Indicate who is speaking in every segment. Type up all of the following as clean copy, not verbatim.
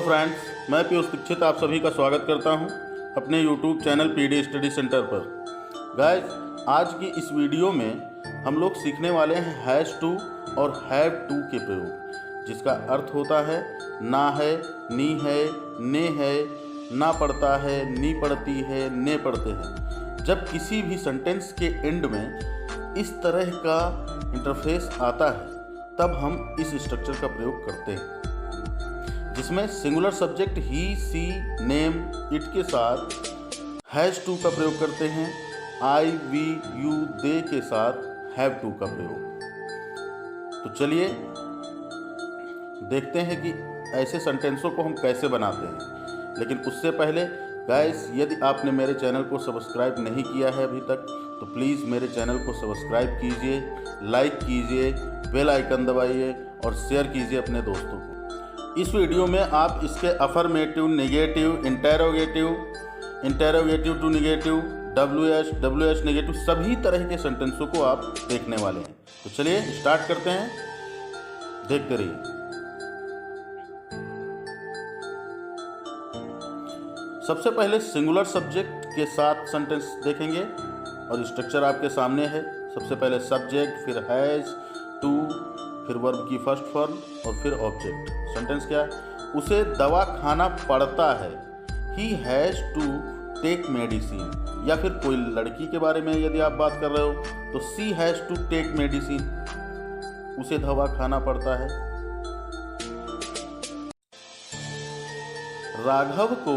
Speaker 1: Friends, मैं पीयूष दीक्षित आप सभी का स्वागत करता हूं अपने YouTube channel PD study centre पर। गाइस, आज की इस वीडियो में हम लोग सीखने वाले हैं हैज़ टू और हैव टू के प्रयोग, जिसका अर्थ होता है ना है, नी है, ने है, ना पढ़ता है, नी पढ़ती है, ने पढ़ते हैं। जब किसी भी सेंटेंस के एंड में इस तरह का इंटरफेस आता है तब हम इस स्ट्रक्चर का प्रयोग करते हैं, जिसमें singular subject he, she, name, it के साथ हैज़ टू का प्रयोग करते हैं, आई, वी, यू, दे के साथ हैव टू का प्रयोग। तो चलिए देखते हैं कि ऐसे सेंटेंसों को हम कैसे बनाते हैं। लेकिन उससे पहले गाइस, यदि आपने मेरे चैनल को सब्सक्राइब नहीं किया है अभी तक तो प्लीज़ मेरे चैनल को सब्सक्राइब कीजिए, लाइक कीजिए, बेल आइकन दबाइए और शेयर कीजिए अपने दोस्तों को। इस वीडियो में आप इसके affirmative, negative, interrogative to negative, WH negative सभी तरह के सेंटेंसों को आप देखने वाले हैं। तो चलिए स्टार्ट करते हैं, देखते रहिए। सबसे पहले सिंगुलर सब्जेक्ट के साथ सेंटेंस देखेंगे और स्ट्रक्चर आपके सामने है। सबसे पहले सब्जेक्ट, फिर हैज़ टू, फिर वर्ब की फर्स्ट फॉर्म और फिर ऑब्जेक्ट। सेंटेंस क्या है? उसे दवा खाना पड़ता है, he has to take medicine. या फिर कोई लड़की के बारे में यदि आप बात कर रहे हो तो सी हैज़ टू टेक मेडिसिन, उसे दवा खाना पड़ता है। राघव को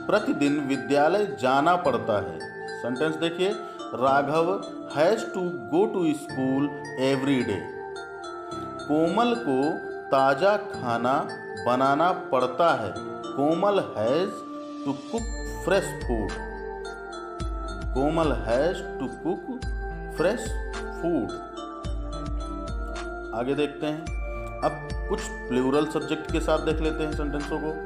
Speaker 1: प्रतिदिन विद्यालय जाना पड़ता है। सेंटेंस देखिए, Raghav has to go to school every day. Komal को ताज़ा खाना बनाना पड़ता है, Komal has to cook fresh food. Komal has to cook fresh food. आगे देखते हैं। अब कुछ प्लूरल सब्जेक्ट के साथ देख लेते हैं सेंटेंसों को।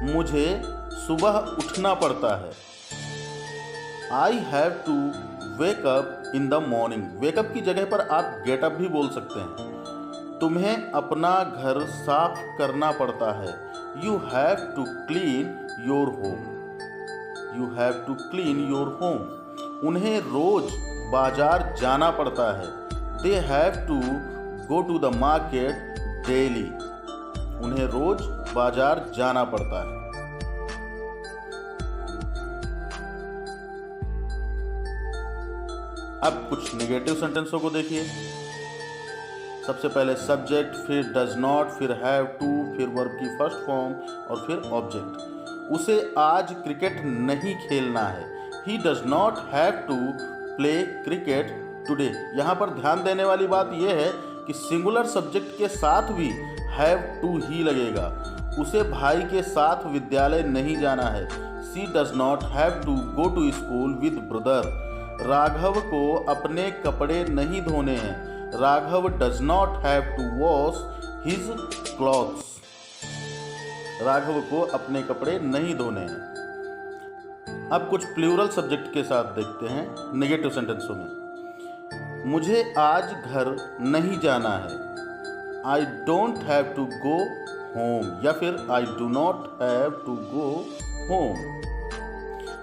Speaker 1: मुझे सुबह उठना पड़ता है, I have to wake up in the morning. Wake up की जगह पर आप गेट अप भी बोल सकते हैं। तुम्हें अपना घर साफ करना पड़ता है, you have to clean your home. You have to clean your home. उन्हें रोज बाजार जाना पड़ता है, they have to go to the market daily. उन्हें रोज बाजार जाना पड़ता है। अब कुछ नेगेटिव सेंटेंसों को देखिए। सबसे पहले सब्जेक्ट, फिर डज नॉट, फिर हैव टू, फिर वर्ब की फर्स्ट फॉर्म और फिर ऑब्जेक्ट। उसे आज क्रिकेट नहीं खेलना है, he does not have to play cricket today. यहाँ पर ध्यान देने वाली बात यह है कि सिंगुलर सब्जेक्ट के साथ भी हैव टू ही लगेगा। उसे भाई के साथ विद्यालय नहीं जाना है, she does not have to go to school with brother. Raghav को अपने कपड़े नहीं धोने हैं, Raghav does not have to wash his clothes. Raghav को अपने कपड़े नहीं धोने हैं। अब कुछ प्लूरल सब्जेक्ट के साथ देखते हैं नेगेटिव सेंटेंसों में। मुझे आज घर नहीं जाना है, I don't have to go home. या फिर I do not have to go home.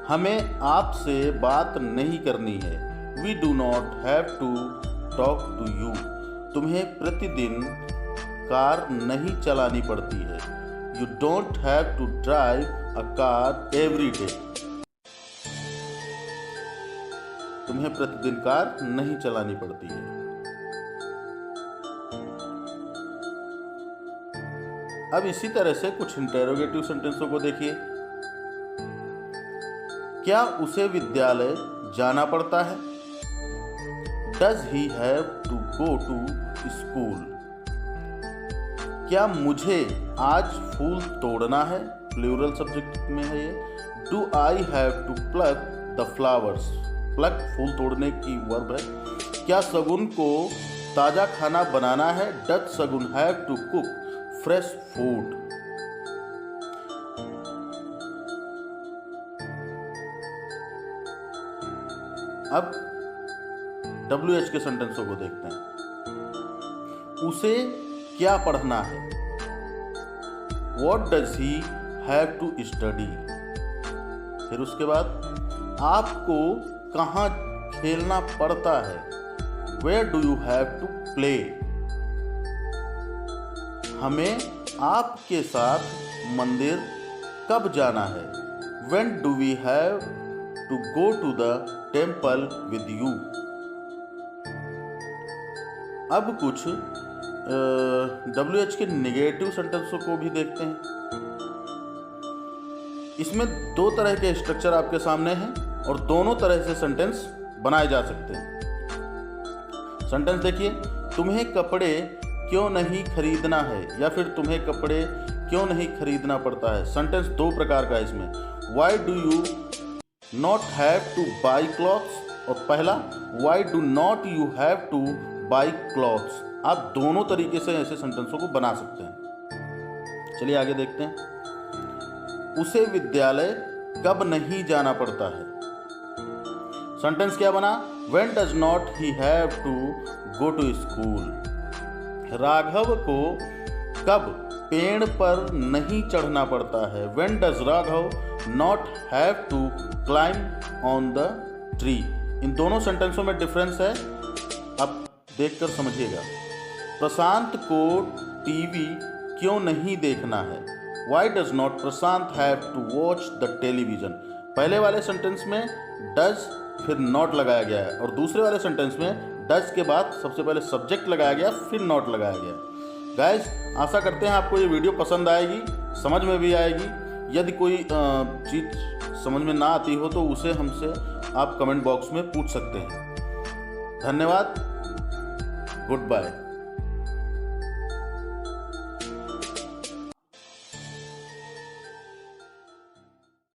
Speaker 1: हमें आपसे बात नहीं करनी है, we do not have to talk to you. तुम्हें प्रतिदिन कार नहीं चलानी पड़ती है, you don't have to drive a car every day. तुम्हें प्रतिदिन कार नहीं चलानी पड़ती है। अब इसी तरह से कुछ इंटेरोगेटिव सेंटेंसों को देखिए। क्या उसे विद्यालय जाना पड़ता है, does he have to go to school. क्या मुझे आज फूल तोड़ना है, प्लूरल सब्जेक्ट में है ये, do I have to pluck the flowers. Pluck फूल तोड़ने की वर्ब है। क्या शगुन को ताज़ा खाना बनाना है, does Shagun have to cook fresh food. अब WH के सेंटेंसों को देखते हैं। उसे क्या पढ़ना है, what does he have to study. फिर उसके बाद आपको कहाँ खेलना पड़ता है, where do you have to play. हमें आपके साथ मंदिर कब जाना है, when do we have to go to the temple with you. अब कुछ WH के नेगेटिव सेंटेंसों को भी देखते हैं। इसमें दो तरह के स्ट्रक्चर आपके सामने हैं और दोनों तरह से सेंटेंस बनाए जा सकते हैं। सेंटेंस देखिए, तुम्हें कपड़े क्यों नहीं खरीदना है, या फिर तुम्हें कपड़े क्यों नहीं खरीदना पड़ता है। सेंटेंस दो प्रकार का है इसमें। Why do you not have two by clothes, और पहला why do not you have two by clothes. आप दोनों तरीके से ऐसे सेंटेंसों को बना सकते हैं। चलिए आगे देखते हैं। उसे विद्यालय कब नहीं जाना पड़ता है। सेंटेंस क्या बना, when does not he have to go to school. Raghav को कब पेड़ पर नहीं चढ़ना पड़ता है, when does Raghav not have to climb on the tree. इन दोनों सेंटेंसों में डिफरेंस है, आप देखकर समझिएगा। प्रशांत को टीवी क्यों नहीं देखना है, why does not Prashant have to watch the television. पहले वाले सेंटेंस में डज फिर नॉट लगाया गया है, और दूसरे वाले सेंटेंस में डज के बाद सबसे पहले सब्जेक्ट लगाया गया फिर नॉट लगाया गया। गाइस, आशा करते हैं आपको ये वीडियो पसंद आएगी, समझ में भी आएगी। यदि कोई चीज़ समझ में ना आती हो तो उसे हमसे आप कमेंट बॉक्स में पूछ सकते हैं। धन्यवाद, गुड बाय।